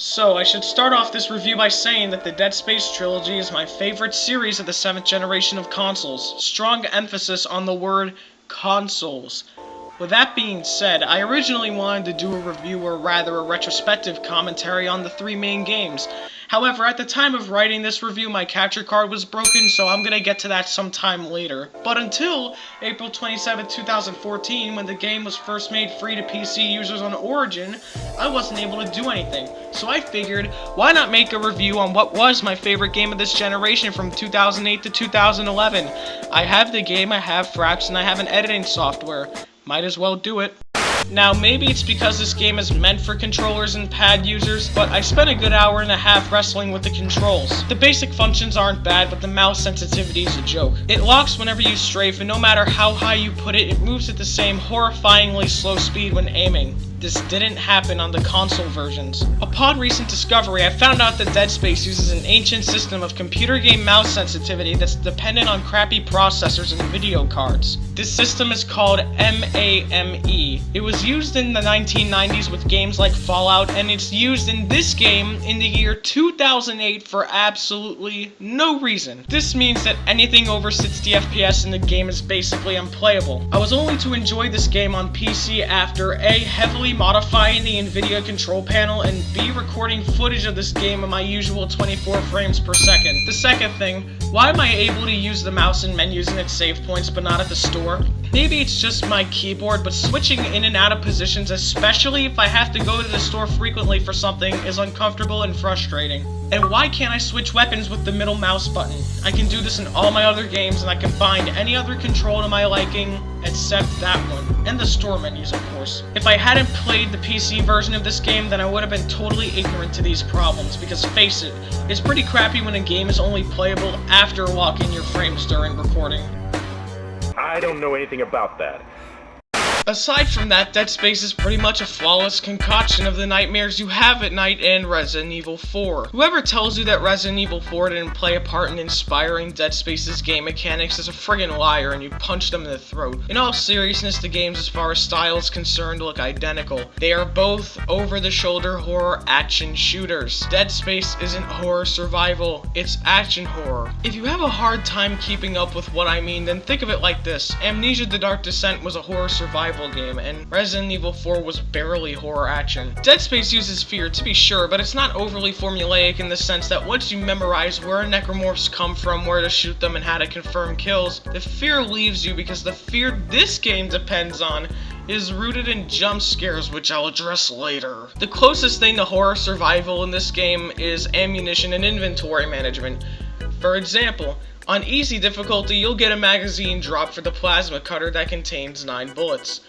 So, I should start off this review by saying that the Dead Space trilogy is my favorite series of the 7th generation of consoles. Strong emphasis on the word consoles. With that being said, I originally wanted to do a review, or rather a retrospective commentary on the 3 main games. However, at the time of writing this review, my capture card was broken, so I'm gonna get to that sometime later. But until April 27, 2014, when the game was first made free to PC users on Origin, I wasn't able to do anything. So I figured, why not make a review on what was my favorite game of this generation from 2008 to 2011. I have the game, I have fraps, and I have an editing software. Might as well do it. Now, maybe it's because this game is meant for controllers and pad users, but I spent a good hour and a half wrestling with the controls. The basic functions aren't bad, but the mouse sensitivity is a joke. It locks whenever you strafe, and no matter how high you put it, it moves at the same horrifyingly slow speed when aiming. This didn't happen on the console versions. Upon recent discovery, I found out that Dead Space uses an ancient system of computer game mouse sensitivity that's dependent on crappy processors and video cards. This system is called MAME. It was used in the 1990s with games like Fallout, and it's used in this game in the year 2008 for absolutely no reason. This means that anything over 60 FPS in the game is basically unplayable. I was only to enjoy this game on PC after A, heavily modifying the NVIDIA control panel, and B, recording footage of this game at my usual 24 frames per second. The second thing, why am I able to use the mouse in menus and at save points but not at the store? Maybe it's just my keyboard, but switching in and out of positions, especially if I have to go to the store frequently for something, is uncomfortable and frustrating. And why can't I switch weapons with the middle mouse button? I can do this in all my other games, and I can find any other control to my liking except that one. And the store menus, of course. If I hadn't played the PC version of this game, then I would have been totally ignorant to these problems, because face it, it's pretty crappy when a game is only playable after locking your frames during recording. I don't know anything about that. Aside from that, Dead Space is pretty much a flawless concoction of the nightmares you have at night in Resident Evil 4. Whoever tells you that Resident Evil 4 didn't play a part in inspiring Dead Space's game mechanics is a friggin' liar, and you punch them in the throat. In all seriousness, the games as far as style is concerned look identical. They are both over-the-shoulder horror action shooters. Dead Space isn't horror survival, it's action horror. If you have a hard time keeping up with what I mean, then think of it like this. Amnesia: The Dark Descent was a horror survival game, and Resident Evil 4 was barely horror action. Dead Space uses fear, to be sure, but it's not overly formulaic in the sense that once you memorize where necromorphs come from, where to shoot them, and how to confirm kills, the fear leaves you, because the fear this game depends on is rooted in jump scares, which I'll address later. The closest thing to horror survival in this game is ammunition and inventory management. For example, on easy difficulty, you'll get a magazine drop for the plasma cutter that contains 9 bullets.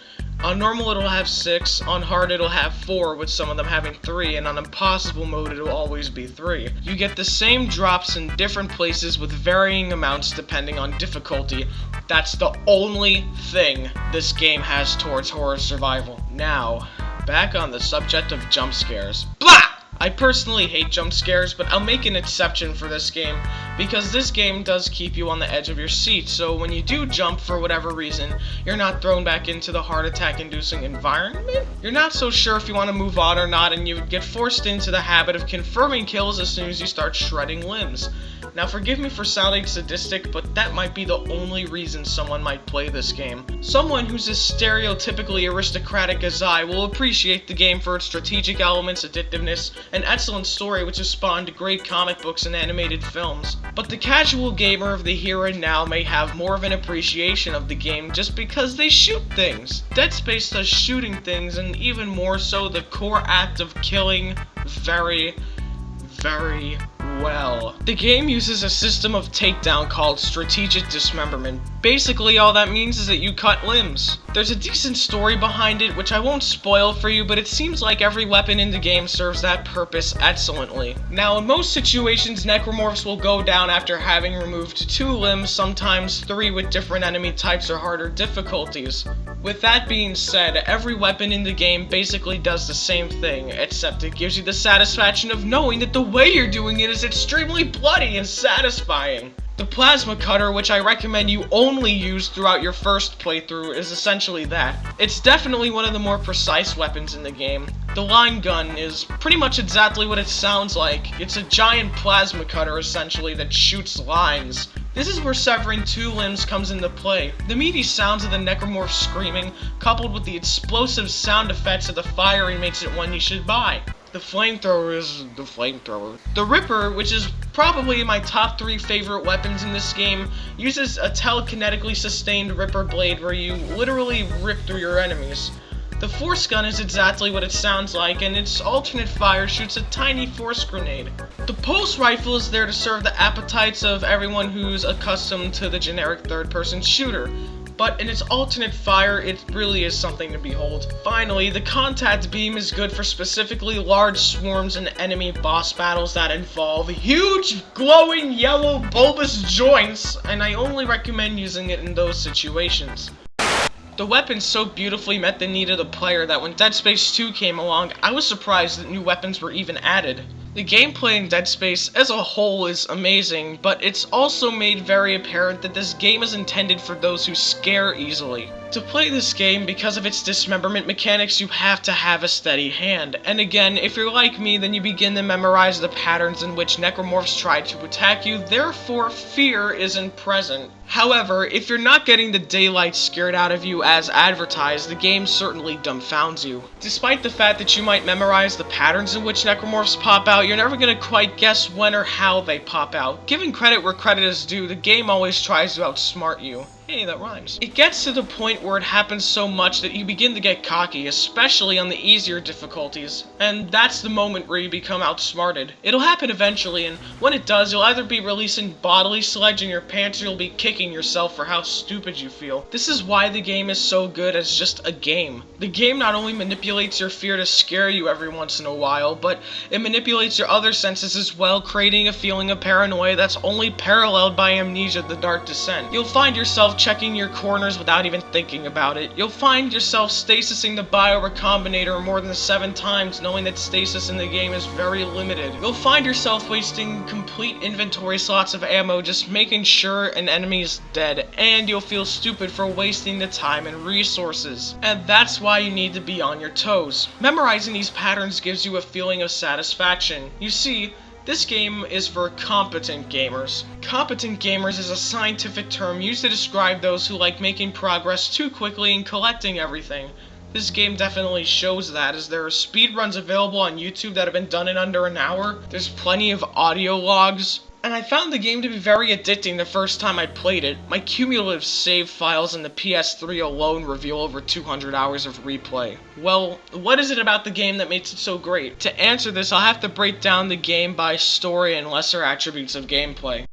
On normal, it'll have 6, on hard, it'll have 4, with some of them having 3, and on impossible mode, it'll always be 3. You get the same drops in different places with varying amounts depending on difficulty. That's the only thing this game has towards horror survival. Now, back on the subject of jump scares. Blah! I personally hate jump scares, but I'll make an exception for this game, because this game does keep you on the edge of your seat, so when you do jump for whatever reason, you're not thrown back into the heart attack inducing environment. You're not so sure if you want to move on or not, and you get forced into the habit of confirming kills as soon as you start shredding limbs. Now, forgive me for sounding sadistic, but that might be the only reason someone might play this game. Someone who's as stereotypically aristocratic as I will appreciate the game for its strategic elements, addictiveness, and excellent story, which has spawned great comic books and animated films. But the casual gamer of the here and now may have more of an appreciation of the game just because they shoot things. Dead Space does shooting things, and even more so the core act of killing very well. The game uses a system of takedown called strategic dismemberment. Basically, all that means is that you cut limbs. There's a decent story behind it, which I won't spoil for you, but it seems like every weapon in the game serves that purpose excellently. Now, in most situations, necromorphs will go down after having removed 2 limbs, sometimes 3 with different enemy types or harder difficulties. With that being said, every weapon in the game basically does the same thing, except it gives you the satisfaction of knowing that the way you're doing it is extremely bloody and satisfying. The plasma cutter, which I recommend you only use throughout your first playthrough, is essentially that. It's definitely one of the more precise weapons in the game. The line gun is pretty much exactly what it sounds like. It's a giant plasma cutter, essentially, that shoots lines. This is where severing 2 limbs comes into play. The meaty sounds of the necromorph screaming, coupled with the explosive sound effects of the firing, makes it one you should buy. The flamethrower is the flamethrower. The Ripper, which is probably my top 3 favorite weapons in this game, uses a telekinetically sustained Ripper blade where you literally rip through your enemies. The Force Gun is exactly what it sounds like, and its alternate fire shoots a tiny force grenade. The Pulse Rifle is there to serve the appetites of everyone who's accustomed to the generic third-person shooter, but in its alternate fire, it really is something to behold. Finally, the Contact Beam is good for specifically large swarms and enemy boss battles that involve huge, glowing, yellow, bulbous joints, and I only recommend using it in those situations. The weapons so beautifully met the need of the player that when Dead Space 2 came along, I was surprised that new weapons were even added. The gameplay in Dead Space as a whole is amazing, but it's also made very apparent that this game is intended for those who scare easily. To play this game, because of its dismemberment mechanics, you have to have a steady hand. And again, if you're like me, then you begin to memorize the patterns in which necromorphs try to attack you, therefore fear isn't present. However, if you're not getting the daylight scared out of you as advertised, the game certainly dumbfounds you. Despite the fact that you might memorize the patterns in which necromorphs pop out, you're never gonna quite guess when or how they pop out. Giving credit where credit is due, the game always tries to outsmart you. Hey, that rhymes. It gets to the point where it happens so much that you begin to get cocky, especially on the easier difficulties, and that's the moment where you become outsmarted. It'll happen eventually, and when it does, you'll either be releasing bodily sludge in your pants or you'll be kicking yourself for how stupid you feel. This is why the game is so good as just a game. The game not only manipulates your fear to scare you every once in a while, but it manipulates your other senses as well, creating a feeling of paranoia that's only paralleled by Amnesia: The Dark Descent. You'll find yourself checking your corners without even thinking about it. You'll find yourself stasising the Bio-Recombinator more than 7 times, knowing that stasis in the game is very limited. You'll find yourself wasting complete inventory slots of ammo just making sure an enemy is dead, and you'll feel stupid for wasting the time and resources. And that's why you need to be on your toes. Memorizing these patterns gives you a feeling of satisfaction. You see, this game is for competent gamers. Competent gamers is a scientific term used to describe those who like making progress too quickly and collecting everything. This game definitely shows that, as there are speedruns available on YouTube that have been done in under an hour. There's plenty of audio logs. And I found the game to be very addicting the first time I played it. My cumulative save files in the PS3 alone reveal over 200 hours of replay. Well, what is it about the game that makes it so great? To answer this, I'll have to break down the game by story and lesser attributes of gameplay.